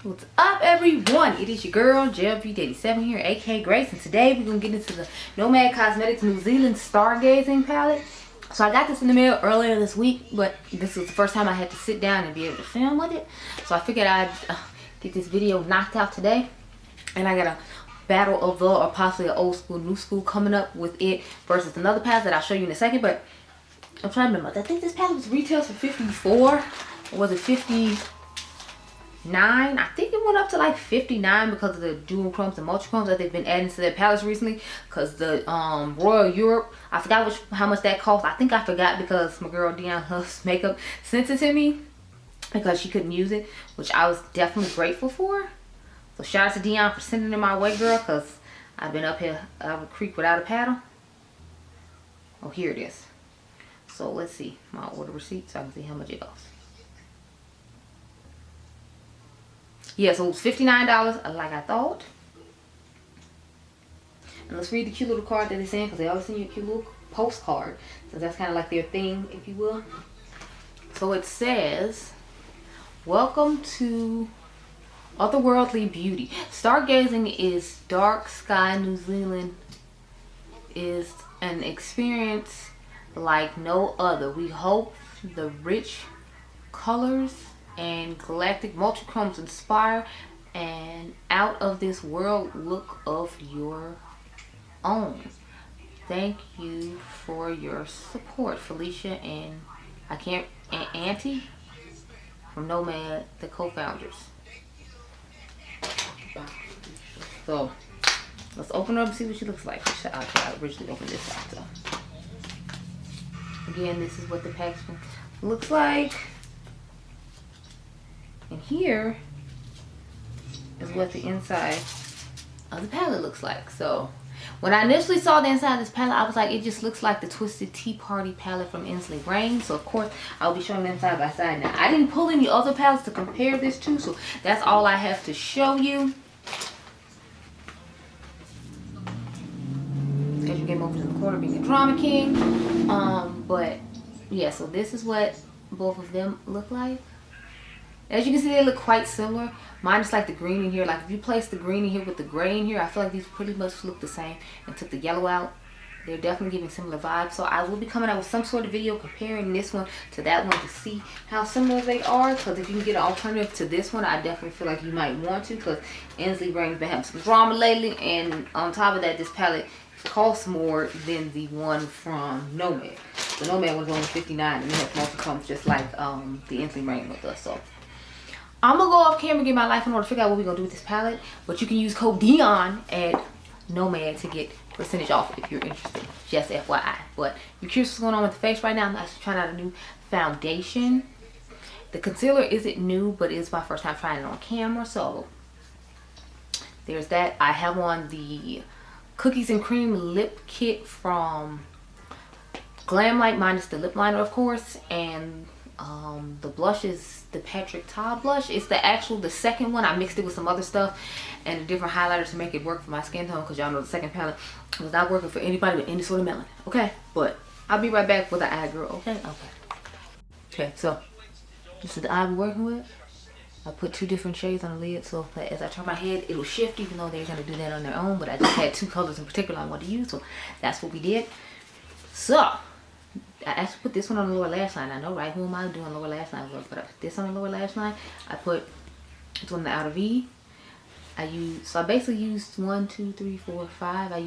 What's up, everyone? It is your girl GELBEAUTY87 here, aka Grace, and today we're gonna get into the Nomad Cosmetics New Zealand Stargazing palette. So I got this in the mail earlier this week, but this was the first time I had to sit down and be able to film with it. So I figured I'd get this video knocked out today, and I got a battle of the, or possibly an old school, new school coming up with it versus another palette that I'll show you in a second. But I'm trying to remember. I think this palette was retails for $54, or was it $59? I think it went up to like $59 because of the dual chromes and multi chromes that they've been adding to their palettes recently. Because the Royal Europe, I forgot how much that cost. I think I forgot because my girl Dionluvsmakeup sent it to me because she couldn't use it, which I was definitely grateful for. So shout out to Dion for sending it my way, girl, because I've been up here out of the creek without a paddle. Oh, here it is. So let's see my order receipt so I can see how much it costs. Yeah, so it was $59 like I thought. And let's read the cute little card that they send, because they always send you a cute little postcard. So that's kind of like their thing, if you will. So it says, welcome to Otherworldly Beauty. Stargazing is dark sky New Zealand is an experience like no other. We hope the rich colors and galactic multi-chromes inspire an out of this world look of your own. Thank you for your support, Felicia and Auntie from Nomad, the co-founders. So let's open her up and see what she looks like. I originally opened this out, so again, this is what the packaging looks like. And here is what the inside of the palette looks like. So when I initially saw the inside of this palette, I was like, it just looks like the Twisted Tea Party palette from Ensley Reign. So of course I'll be showing them side by side. Now I didn't pull any other palettes to compare this to, so that's all I have to show you. Adriangameover in the corner being a drama king. But yeah, so this is what both of them look like. As you can see, they look quite similar. Mine is like the green in here. Like if you place the green in here with the gray in here, I feel like these pretty much look the same, and took the yellow out. They're definitely giving similar vibes. So I will be coming out with some sort of video comparing this one to that one to see how similar they are. Because if you can get an alternative to this one, I definitely feel like you might want to. Because Ensley Reign's been having some drama lately. And on top of that, this palette costs more than the one from Nomad. The Nomad was only $59 and it has multi-chromes just like the Ensley Reign with us. So I'm gonna go off camera, get my life in order to figure out what we're gonna do with this palette. But you can use code Dion at Nomad to get percentage off if you're interested. Just FYI. But if you're curious what's going on with the face right now, I'm actually trying out a new foundation. The concealer isn't new, but it's my first time trying it on camera. So there's that. I have on the Cookies and Cream lip kit from Glamlight, minus the lip liner of course, and the blush is the Patrick Ta blush. It's the second one. I mixed it with some other stuff and a different highlighter to make it work for my skin tone, because y'all know the second palette was not working for anybody with any sort of melanin. Okay, but I'll be right back with the eye girl. Okay, so this is the eye I'm working with. I put two different shades on the lid, so that as I turn my head, it'll shift, even though they're gonna do that on their own. But I just had two colors in particular I wanted to use, so that's what we did. So I actually put this one on the lower lash line. I know, right? Who am I doing lower lash line with? But I put this on the lower lash line. I put this on the outer V. So I basically used 1, 2, 3, 4, 5. I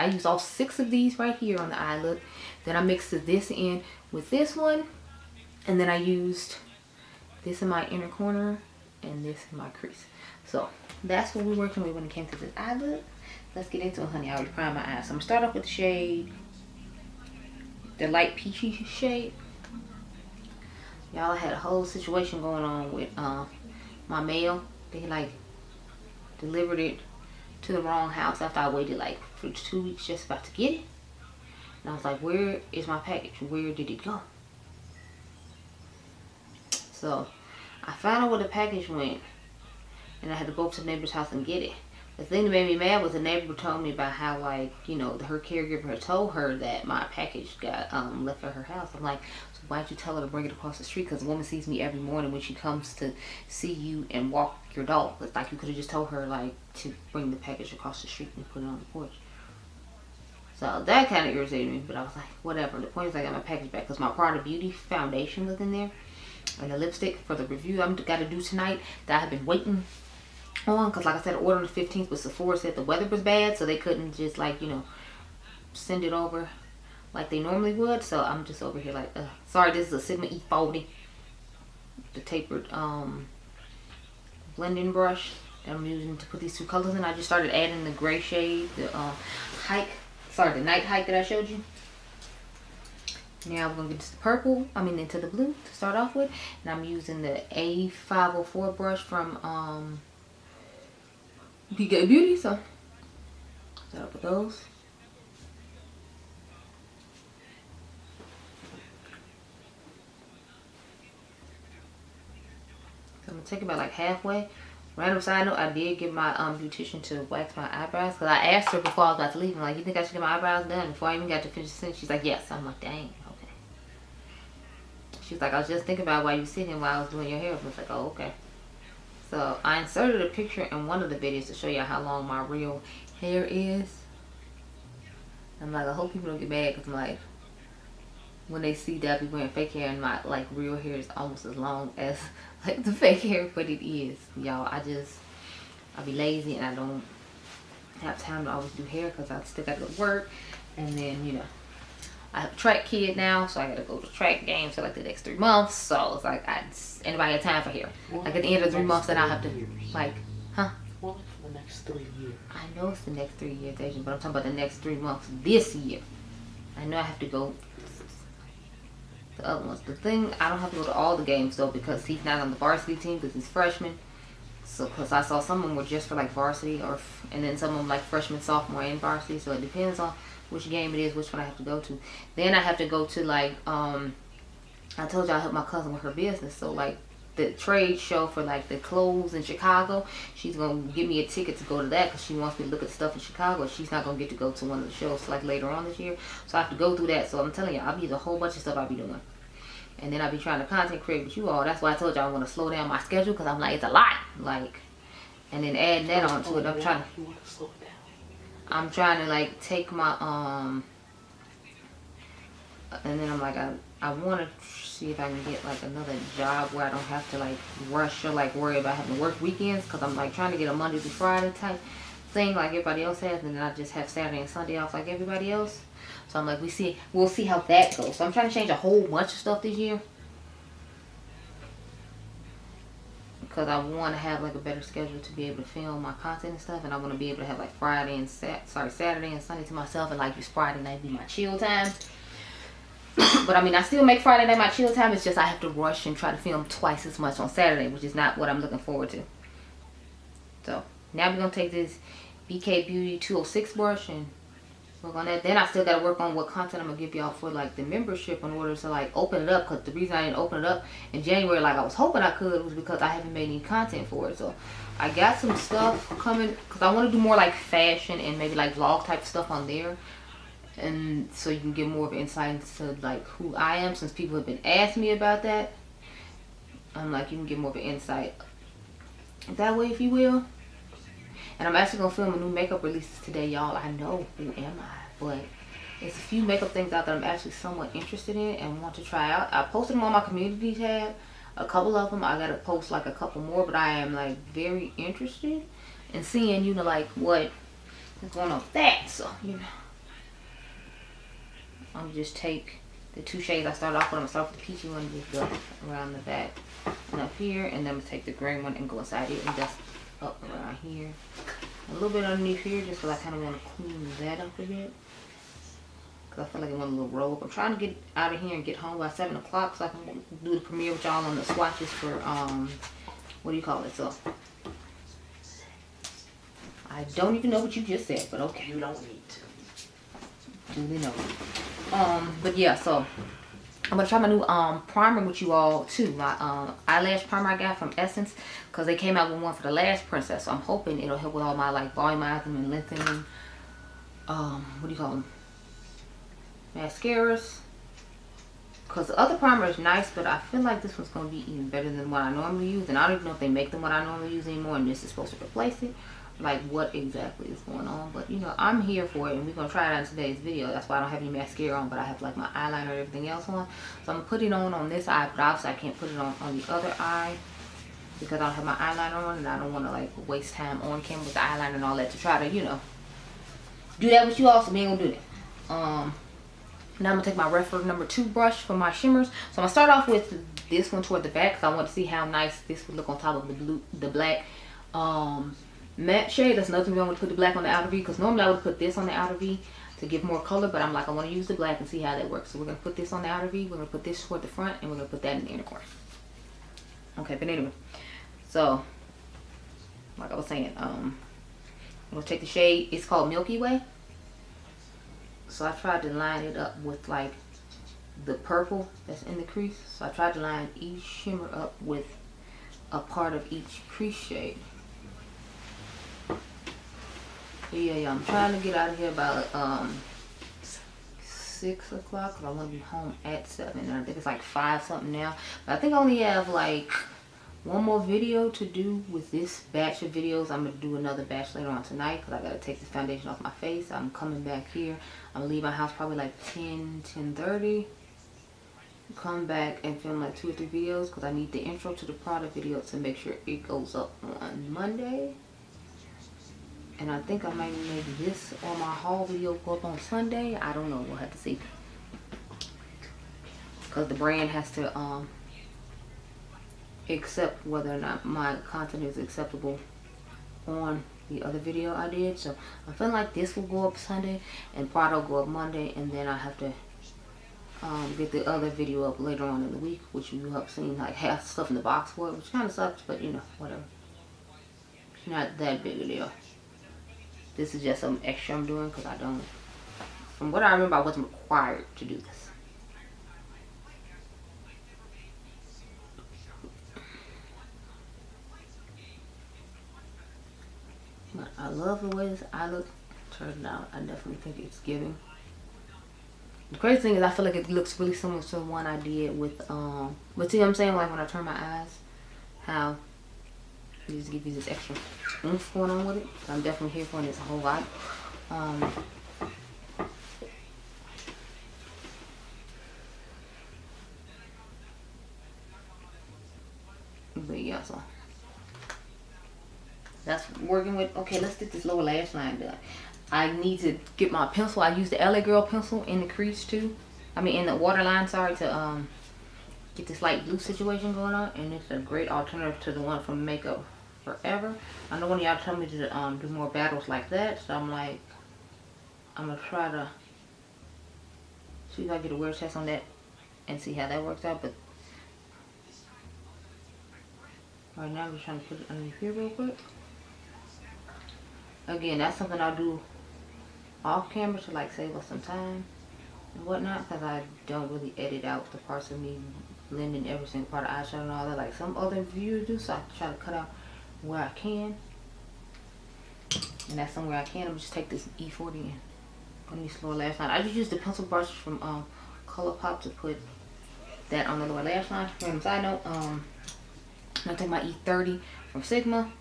used all 6 of these right here on the eye look. Then I mixed this in with this one. And then I used this in my inner corner and this in my crease. So that's what we're working with when it came to this eye look. Let's get into it, honey. I already primed my eyes. So I'm gonna start off with the shade, the light peachy shade. Y'all, I had a whole situation going on with my mail. They like delivered it to the wrong house after I waited like for 2 weeks just about to get it. And I was like, where is my package? Where did it go? So I found out where the package went, and I had to go to the neighbor's house and get it. the thing that made me mad was the neighbor told me about how, like, you know, her caregiver had told her that my package got left at her house. I'm like, so why don't you tell her to bring it across the street? Because the woman sees me every morning when she comes to see you and walk your dog. It's like you could have just told her, like, to bring the package across the street and put it on the porch. So that kind of irritated me, but I was like, whatever. The point is I got my package back because my Prada Beauty foundation was in there. And the lipstick for the review I'm got to do tonight that I have been waiting on, because like I said, I ordered on the 15th, but Sephora said the weather was bad, so they couldn't just, like, you know, send it over like they normally would. So I'm just over here like, sorry, this is a Sigma E40, the tapered blending brush that I'm using to put these two colors in. I just started adding the gray shade, the the night hike that I showed you. Now we're gonna get into the purple, into the blue to start off with, and I'm using the A504 brush from Ulta Beauty. So start up with those. So I'm gonna take it about like halfway. Random side note, I did get my beautician to wax my eyebrows, because I asked her before I was about to leave. I'm like, you think I should get my eyebrows done? Before I even got to finish the sentence, she's like, yes. I'm like, dang, okay. She was like, I was just thinking about why you sitting while I was doing your hair. I was like, oh, okay. So I inserted a picture in one of the videos to show you how long my real hair is. I'm like, I hope people don't get mad, because I'm like, when they see that I be wearing fake hair and my like real hair is almost as long as like the fake hair, but it is, y'all. I be lazy and I don't have time to always do hair because I still gotta go to work, and then, you know, I have a track kid now, so I gotta go to track games for like the next 3 months. So it's like, anybody have time for hair? Like at the end of 3 months, then I'll have to like, huh? Well, for the next 3 years. I know it's the next 3 years, Adrian, but I'm talking about the next 3 months this year. I know I have to go the other ones. The thing, I don't have to go to all the games though, because he's not on the varsity team because he's freshman. So, because I saw some of them were just for like varsity, and then some of them like freshman, sophomore, and varsity. So it depends on which game it is, which one I have to go to. Then I have to go to like, I told you I help my cousin with her business. So like the trade show for like the clothes in Chicago, she's gonna give me a ticket to go to that because she wants me to look at stuff in Chicago. She's not gonna get to go to one of the shows like later on this year, so I have to go through that. So I'm telling you, I'll be a whole bunch of stuff I'll be doing, and then I'll be trying to content create with you all. That's why I told you I want to slow down my schedule, because I'm like, it's a lot, like, and then adding that onto it. I'm trying to slow it down. I'm trying to like take my and then I'm like, I want to see if I can get like another job where I don't have to like rush or like worry about having to work weekends, because I'm like trying to get a Monday through Friday type thing like everybody else has, and then I just have Saturday and Sunday off like everybody else. So I'm like, we'll see how that goes. So I'm trying to change a whole bunch of stuff this year, because I want to have like a better schedule to be able to film my content and stuff, and I want to be able to have like Saturday and Sunday to myself, and like use Friday night be my chill time. But I still make Friday night my chill time. It's just I have to rush and try to film twice as much on Saturday, which is not what I'm looking forward to. So now we're gonna take this BK Beauty 206 brush and work on that. Then I still gotta work on what content I'm gonna give y'all for like the membership in order to like open it up, because the reason I didn't open it up in January like I was hoping I could was because I haven't made any content for it. So I got some stuff coming, because I want to do more like fashion and maybe like vlog type stuff on there, and so you can get more of an insight into like who I am, since people have been asking me about that. I'm like, you can get more of an insight that way, if you will. And I'm actually gonna film a new makeup releases today, y'all. I know, who am I? But it's a few makeup things out that I'm actually somewhat interested in and want to try out. I posted them on my community tab, a couple of them. I gotta post like a couple more, but I am like very interested in seeing, you know, like what is going on with that. So, you know, I'm just take the two shades I started off with. I'm gonna start with the peachy one and just go around the back and up here, and then I'm gonna take the green one and go inside it and dust up around here, a little bit underneath here, just because I kind of want to clean that up a bit, because I feel like I want a little roll up. I'm trying to get out of here and get home by 7 o'clock so I can do the premiere with y'all on the swatches for what do you call it? So I don't even know what you just said, but okay. You don't need to. Duly know. But yeah, so I'm gonna try my new primer with you all too. My eyelash primer I got from Essence, because they came out with one for the Lash Princess. So I'm hoping it'll help with all my like volumizing and lengthening what do you call them, mascaras. Because the other primer is nice, but I feel like this one's gonna be even better than what I normally use. And I don't even know if they make them what I normally use anymore, and this is supposed to replace it. Like what exactly is going on, but you know, I'm here for it, and we're gonna try it out in today's video. That's why I don't have any mascara on, but I have like my eyeliner and everything else on. So I'm gonna put it on this eye, but obviously I can't put it on the other eye because I don't have my eyeliner on, and I don't want to like waste time on camera with the eyeliner and all that to try to, you know, do that with you all. So we ain't gonna do that. Now I'm gonna take my Refer number 2 brush for my shimmers. So I'm gonna start off with this one toward the back because I want to see how nice this would look on top of the black matte shade. That's another reason I want to put the black on the outer V, because normally I would put this on the outer V to give more color, but I'm like, I want to use the black and see how that works. So we're going to put this on the outer V, we're going to put this toward the front, and we're going to put that in the inner corner. Okay, but anyway, so like I was saying, I'm going to take the shade, it's called Milky Way. So I tried to line it up with like the purple that's in the crease. So I tried to line each shimmer up with a part of each crease shade. Yeah, I'm trying to get out of here about 6 o'clock because I want to be home at 7. And I think it's like 5 something now. But I think I only have like one more video to do with this batch of videos. I'm going to do another batch later on tonight because I got to take this foundation off my face. I'm coming back here. I'm going to leave my house probably like 10:30. Come back and film like 2 or 3 videos because I need the intro to the product video to make sure it goes up on Monday. And I think I might make this or my haul video go up on Sunday. I don't know. We'll have to see. Because the brand has to accept whether or not my content is acceptable on the other video I did. So I'm feeling like this will go up Sunday and product will go up Monday. And then I have to get the other video up later on in the week, which you have seen like half stuff in the box for it, which kind of sucks, but you know, whatever. It's not that big a deal. This is just some extra I'm doing because I don't, from what I remember, I wasn't required to do this. But I love the way this eye look turned out. I definitely think it's giving. The crazy thing is I feel like it looks really similar to the one I did with, but see what I'm saying, like when I turn my eyes, how you just give you this extra oomph going on with it. I'm definitely here for it. It's a whole lot. But yeah, so that's working with. Okay, let's get this lower lash line done. I need to get my pencil. I use the LA Girl pencil in the crease too. I mean in the waterline, sorry, to get this light blue situation going on. And it's a great alternative to the one from Makeup Forever. I know one of y'all told me to do more battles like that, so I'm like, I'm gonna try to see if I get a wear test on that and see how that works out. But right now I'm just trying to put it underneath here real quick. Again, that's something I'll do off camera to like save us some time and whatnot, because I don't really edit out the parts of me blending every single part of eyeshadow and all that like some other viewers do. So I try to cut out where I can, and that's somewhere I can. I'm just take this E40 and put this lower lash line. I just use the pencil brush from ColourPop to put that on the lower lash line. Random side note, I'm gonna take my E30 from Sigma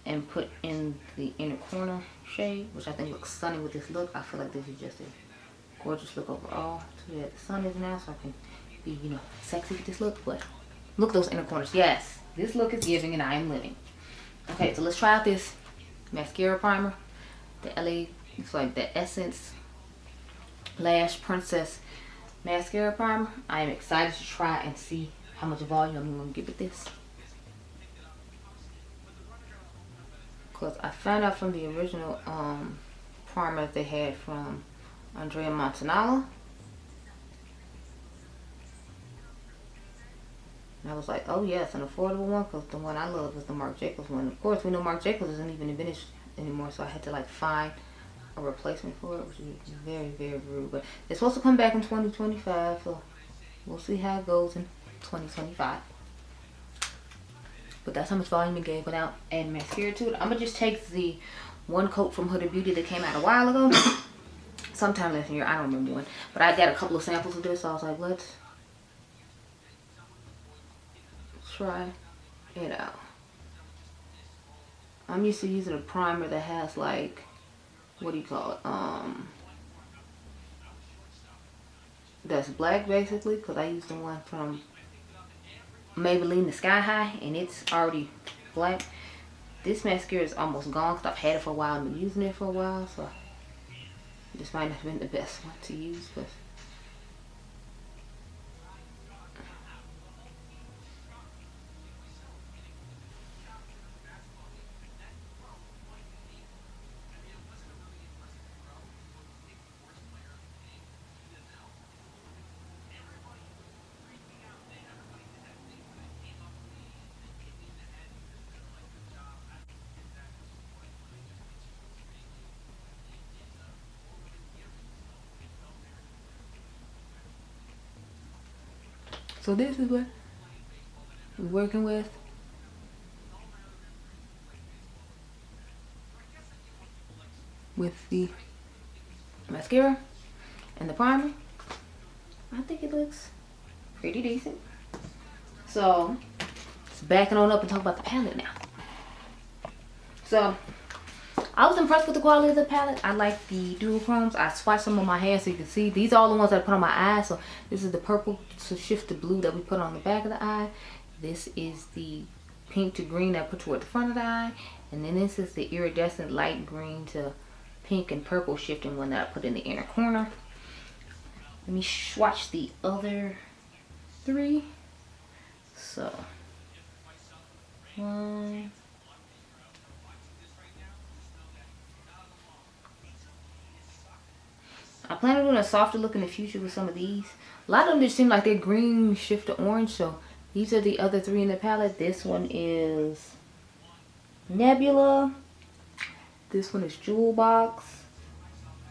and put in the inner corner shade, which I think looks stunning with this look. I feel like this is just a gorgeous look overall. So yeah, the sun is now, so I can be, you know, sexy with this look. But look at those inner corners. Yes, this look is giving and I am living. Okay, so let's try out this mascara primer. The LA, it's like the Essence Lash Princess Mascara Primer. I am excited to try and see how much volume I'm going to give it this. Because I found out from the original primer they had from Andrea Montanala. And I was like, oh yes, an affordable one, because the one I love was the Marc Jacobs one. Of course, we know Marc Jacobs isn't even in Venice anymore, so I had to like find a replacement for it, which is very, very rude. But it's supposed to come back in 2025, so we'll see how it goes in 2025. But that's how much volume it gave without adding mascara to it. I'm gonna just take the one coat from Huda Beauty that came out a while ago. Sometime last year, I don't remember when. But I got a couple of samples of this, so I was like, let's try it out. I'm used to using a primer that has like, what do you call it? That's black basically, because I used the one from Maybelline, the Sky High, and it's already black. This mascara is almost gone because I've had it for a while. I've been using it for a while, so this might not have been the best one to use, but so this is what we're working with. With the mascara and the primer. I think it looks pretty decent. So let's backing on up and talk about the palette now. So I was impressed with the quality of the palette. I like the duochromes. I swatched some on my hands so you can see. These are all the ones that I put on my eyes. So this is the purple to shift to blue that we put on the back of the eye. This is the pink to green that I put toward the front of the eye. And then this is the iridescent light green to pink and purple shifting one that I put in the inner corner. Let me swatch the other three. So, one. I plan on doing a softer look in the future with some of these. A lot of them just seem like they're green shift to orange. So these are the other three in the palette. This one is Nebula. This one is Jewel Box.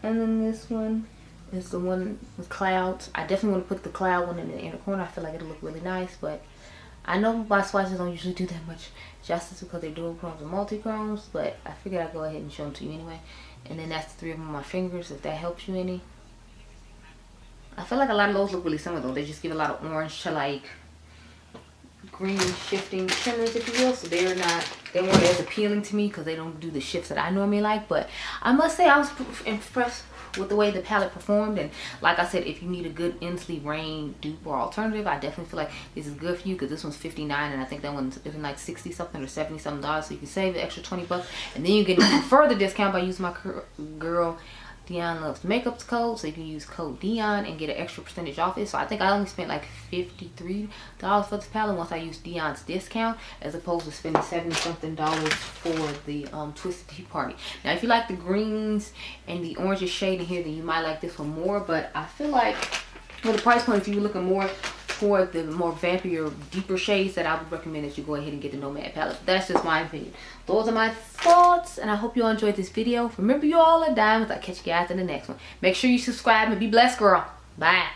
And then this one is the one with clouds. I definitely want to put the cloud one in the inner corner. I feel like it'll look really nice. But I know my swatches don't usually do that much justice because they're duochromes and multi-chromes. But I figured I'd go ahead and show them to you anyway. And then that's the three of them on my fingers, if that helps you any. I feel like a lot of those look really similar though. They just give a lot of orange to like green shifting shimmers, if you will. So they weren't as appealing to me because they don't do the shifts that I normally like. But I must say I was impressed with the way the palette performed. And like I said, if you need a good Ensley Reign dupe or alternative, I definitely feel like this is good for you because this one's $59 and I think that one's like 60 something or 70 something dollars. So you can save the extra 20 bucks and then you get a further discount by using my girl Dionluvsmakeup code. So you can use code Dion and get an extra percentage off it. So I think I only spent like $53 for this palette once I used Dion's discount, as opposed to spending 70 something dollars for the Twisted Tea Party. Now if you like the greens and the orange shade in here, then you might like this one more. But I feel like for the price point, if you're looking more for the more vampire, deeper shades, that I would recommend that you go ahead and get the Nomad palette. That's just my opinion. Those are my thoughts, and I hope you all enjoyed this video. Remember, you all are diamonds. I'll catch you guys in the next one. Make sure you subscribe and be blessed, girl. Bye.